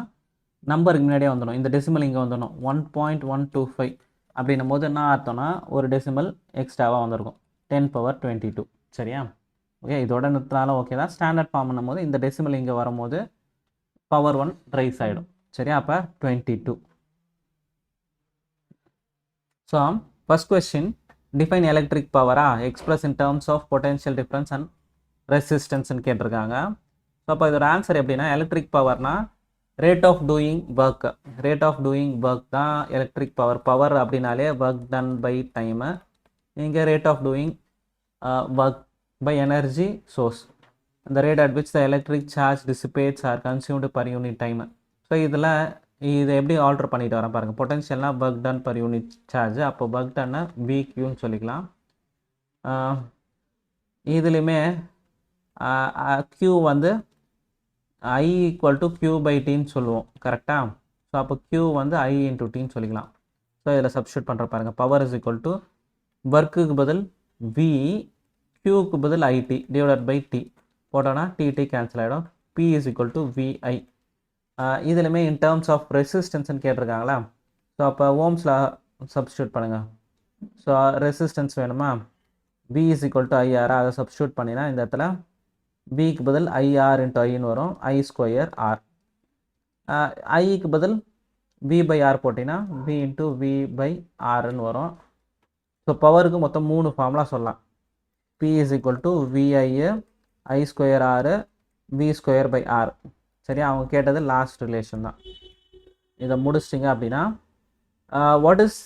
நம்பருக்கு முன்னாடியே வந்துடும். இந்த டெசிமல் இங்கே வந்துடும் 1.125 அப்படின்னும் போது என்ன அர்த்தம்னா ஒரு டெசிமல் எக்ஸ்ட்ராவாக வந்திருக்கும் 10 power 22. சரியா? ஓகே, இதோட நிறுத்தினாலும் ஓகே தான். ஸ்டாண்டர்ட் ஃபார்ம்னும் போது இந்த டெசிமல் இங்கே வரும்போது பவர் 1 ரைஸ் ஆகிடும். சரியா? அப்போ 22. So first question define electric பவரா express in terms of potential difference and ரெசிஸ்டன்ஸ்ன்னு கேட்டிருக்காங்க. ஸோ அப்போ இதோட ஆன்சர் எப்படின்னா எலக்ட்ரிக் பவர்னா rate of doing work. Rate of doing work தான் எலக்ட்ரிக் பவர். பவர் அப்படின்னாலே ஒர்க் டன் பை டைமு. இங்கே rate of doing work by energy source, the rate at which the electric charge dissipates or consumed per unit time. So இதில் இதை எப்படி ஆல்ட்ரு பண்ணிட்டு வரேன் பாருங்கள். பொட்டன்ஷியல்னால் work done per unit charge. அப்போ ஒர்க் டன்னா விக்யூன்னு சொல்லிக்கலாம். இதுலேயுமே க்யூ வந்து I equal to Q by டின்னு சொல்லுவோம். கரெக்டாக? ஸோ அப்போ க்யூ வந்து ஐ இன்டூ டின்னு சொல்லிக்கலாம். ஸோ இதில் சப்ஸ்டியூட் பண்ணுற பாருங்கள். பவர் இஸ் ஈக்குவல் டு ஒர்க்குக்கு பதில் வி, க்யூக்கு பதில் ஐடி டிவைடட் பை டி போட்டோன்னா டிடி கேன்சல் ஆகிடும். P is equal to VI. இதுலையுமே இன் டேர்ம்ஸ் ஆஃப் ரெசிஸ்டன்ஸ்ன்னு கேட்டிருக்காங்களா? ஸோ அப்போ ஓம்ஸில் சப்ஸ்டியூட் பண்ணுங்கள். ஸோ ரெசிஸ்டன்ஸ் வேணுமா? V is equal to IR. அதை சப்ஸ்டியூட் பண்ணினா இந்த இடத்துல விக்கு பதில் ஐஆர் இன்ட்டு ஐன்னு வரும். I square R. ஐக்கு பதில் வி பை ஆர் போட்டிங்கன்னா வி இன்ட்டு வி பை ஆர்ன்னு வரும். ஸோ பவருக்கு மொத்தம் 3 ஃபார்முலா சொல்லலாம். P is equal to VI I square R V square by R. சரியா? அவங்க கேட்டது லாஸ்ட் ரிலேஷன் தான். இதை முடிச்சிட்டிங்க அப்படின்னா what is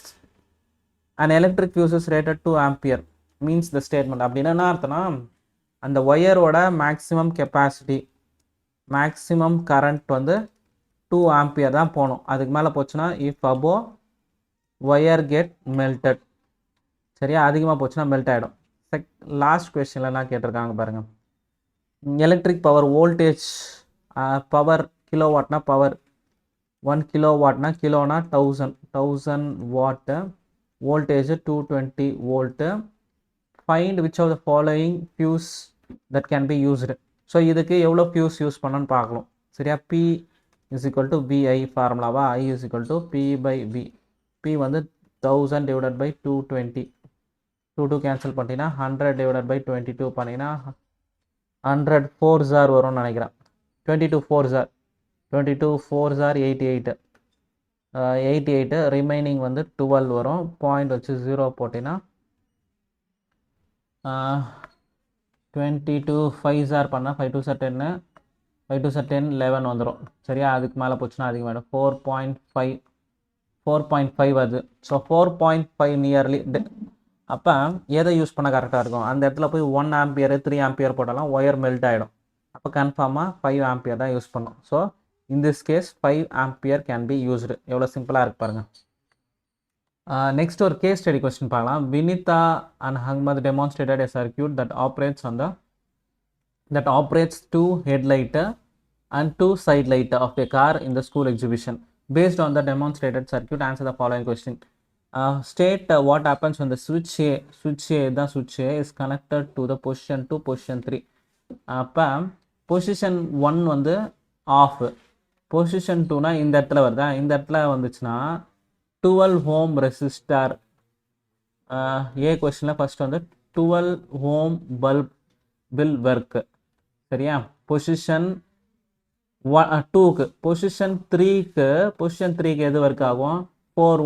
an electric fuse is rated 2 ampere means the statement அப்படின்னா என்ன அர்த்தம்னா அந்த ஒயரோட மேக்ஸிமம் கெப்பாசிட்டி மேக்ஸிமம் கரண்ட் வந்து 2 ஆம்பியர் தான் போகணும். அதுக்கு மேலே போச்சுன்னா if above wire get melted. சரியா? அதிகமாக போச்சுன்னா மெல்ட் ஆகிடும். லாஸ்ட் கொஸ்டினில் என்ன கேட்டிருக்காங்க பாருங்கள். எலக்ட்ரிக் பவர் வோல்டேஜ் பவர் கிலோவாட்னா பவர் 1 கிலோவாட்னா கிலோனா 1000 watt. Voltage 220 volt. Find which of the following fuse that can be used. So இதுக்கு எவ்வளோ ஃபியூஸ் யூஸ் பண்ணணும்னு பார்க்கணும். சரியா? P is equal to VI ஃபார்முலாவா? I is equal to P by V. P வந்து 1000 டிவைடட் பை 220. 2 கேன்சல் பண்ணிட்டீங்கன்னா 100 டிவைடட் பை 22 பண்ணிங்கன்னா 100 4s ஆர் வரும்னு நினைக்கிறேன். 22 4s R 22 4s R 88. 88 remaining வந்து 12 வரும். பாயிண்ட் வச்சு 0 போட்டிங்கன்னா 22 5s ஆர் பண்ணால் 5 2s 10 5 2s 10 11 வந்துடும். சரியா? அதுக்கு மேலே போச்சுன்னா அதிகமாகிடும். 4.5 வருது. So 4.5 nearly. அப்போ எதை யூஸ் பண்ண கரெக்டாக இருக்கும்? அந்த இடத்துல போய் 1 ஆம்பியர் 3 ஆம்பியர் போட்டாலும் ஒயர் மெல்ட் ஆகிடும். அப்போ கன்ஃபார்மாக 5 ஆம்பியர் தான் யூஸ் பண்ணணும். So in this case 5 ampere can be used. எவ்வளோ சிம்பிளாக இருக்கு பாருங்கள். நெக்ஸ்ட் ஒரு கேஸ் ஸ்டடி கொஸ்டின் பார்க்கலாம். Vinitha and Ahmed demonstrated a circuit that operates 2 headlight and 2 side light of a car in the school exhibition. Based on the demonstrated circuit, answer the following question. State what happens when the switch A is connected to the position 2 position 3. அப்போ பொசிஷன் 1 வந்து ஆஃப், பொசிஷன் 2னா இந்த இடத்துல வருதா? இந்த இடத்துல வந்துச்சுன்னா 12 ஓம் ரெசிஸ்டார். ஏ கொஸ்டினில் ஃபர்ஸ்ட் வந்து 12 ஓம் பல்ப் வில் ஒர்க். சரியா? பொசிஷன் 2க்கு பொசிஷன் 3க்கு எது ஒர்க் ஆகும்? 4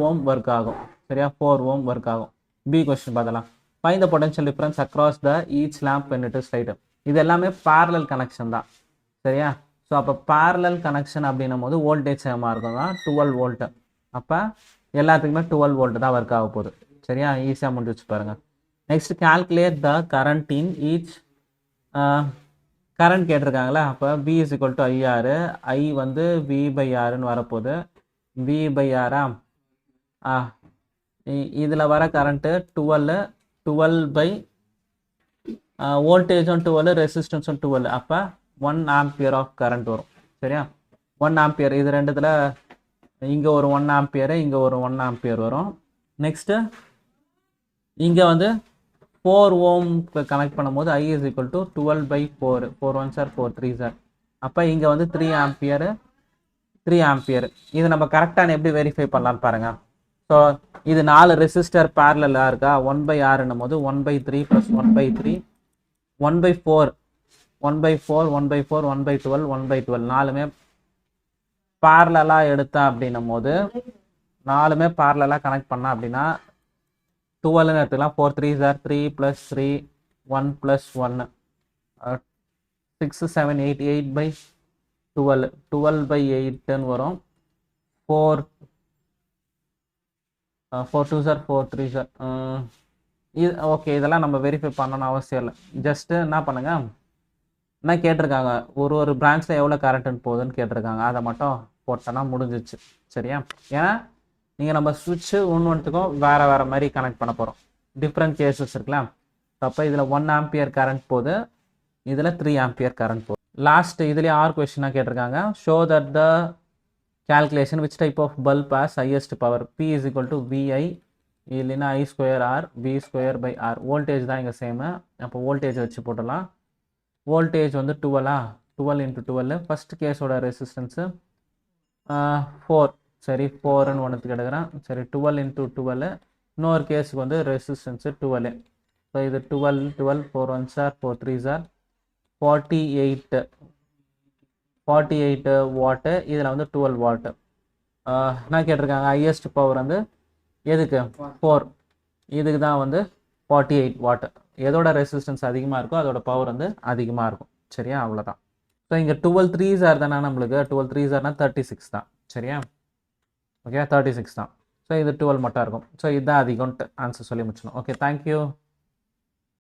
ஓம் ஒர்க் ஆகும். சரியா? 4 ஓம் ஒர்க் ஆகும். பி கொஸ்டின் பார்த்தலாம். Find the potential difference across the each lamp when it is lighted. இது எல்லாமே parallel கனெக்ஷன் தான். சரியா? ஸோ அப்போ parallel கனெக்ஷன் அப்படின்னும் போது வோல்டேஜ் சேமாக இருக்கும் தான் 12 வோல்ட்டு. அப்போ எல்லாத்துக்குமே 12 வோல்ட்டு தான் ஒர்க் ஆக போகுது. சரியா? ஈஸியாக முடிச்சு வச்சு பாருங்கள். Next calculate the current in each current கேட்டிருக்காங்களா, அப்போ V is equal to IR, I வந்து V by Rன்னு வரப்போகுது. V by R இதில் வர கரண்ட்டு 12 by வோல்டேஜும் 12, ரெசிஸ்டன்ஸும் 12, அப்போ 1 ஆம்பியர் ஆஃப் கரண்ட் வரும். சரியா, 1 ஆம்பியர். இது ரெண்டுத்தில் இங்கே ஒரு 1 ஆம்பியரு, இங்கே ஒரு 1 ஆம்பியர் வரும். நெக்ஸ்ட்டு இங்கே வந்து 4 ஓம் கனெக்ட் பண்ணும்போது I is equal to 12 by 4, 4 1s are 4 3s are, அப்போ இங்கே வந்து 3 ஆம்பியர். இது நம்ம கரெக்டான எப்படி வெரிஃபை பண்ணலான்னு பாருங்கள். ஸோ இது 4 ரெசிஸ்டர் பேரலாக இருக்கா, 1 by Rன்னும் போது 1 by 3 + 1 by 3 1 by 4 1 by 4 1 by 4 1 by 12 1 by 12 நாலுமே பேரலாக எடுத்தா அப்படின்னும் போது 4மே பேரலாக கனெக்ட் பண்ணா அப்படின்னா 12ன்னு எடுத்துக்கலாம். 4 3s are 3 + 3 1 + 1 6 7 8 8 by 12 12 by 8ன்னு வரும். 4 2s are 4 3s are இது ஓகே. இதெல்லாம் நம்ம வெரிஃபை பண்ணணும்னு அவசியம் இல்லை. ஜஸ்ட்டு என்ன பண்ணுங்க, என்ன கேட்டிருக்காங்க, ஒரு பிரான்ச்சில் எவ்வளோ கரண்ட்டுன்னு போகுதுன்னு கேட்டிருக்காங்க, அதை மட்டும் போட்டோன்னா முடிஞ்சிச்சு. சரியா, ஏன்னா நீங்கள் நம்ம சுவிட்சு ஒன்றுத்துக்கும் வேறு மாதிரி கனெக்ட் பண்ண போகிறோம். டிஃப்ரெண்ட் கேசஸ் இருக்கலாம். அப்போ இதில் 1 ஆம்பியர் கரண்ட் போகுது, இதில் 3 ஆம்பியர் கரண்ட் போகுது. லாஸ்ட் இதுலேயே ஆர் கொஸ்டினாக கேட்டிருக்காங்க. Show that the calculation which type of bulb has highest power. P is equal to VI இல்லைன்னா I square R V square by R. Voltage தான் இங்கே சேமு. அப்போ வோல்டேஜ் வச்சு போட்டலாம். வோல்டேஜ் வந்து 12 into 12. ஃபஸ்ட் கேஸோட ரெசிஸ்டன்ஸு 4. சரி, 4ன்னு ஒன்றுத்துக்கு எடுக்கிறேன். சரி, 12 into 12. இன்னொரு கேஸுக்கு வந்து ரெசிஸ்டன்ஸு 12. ஸோ இது 12 4 1s are 4 3s are 48 வாட்டு. இதில் வந்து 12 வாட்டு. என்ன கேட்டிருக்காங்க, ஹையஸ்ட் பவர் வந்து எதுக்கு 4, இதுக்கு தான் வந்து 48 வாட்டு. எதோட ரெசிஸ்டன்ஸ் அதிகமாக இருக்கோ அதோட பவர் வந்து அதிகமாக இருக்கும். சரியா, அவ்வளோதான். ஸோ இங்கே 12 3s are தானே நம்மளுக்கு, 12 3s are 36 தான். சரியா, ஓகே 36 தான். ஸோ இது 12 மட்டும் இருக்கும். ஸோ இதுதான் அதிகம்ட்டு ஆன்சர் சொல்லி முடிச்சணும். Okay, thank you.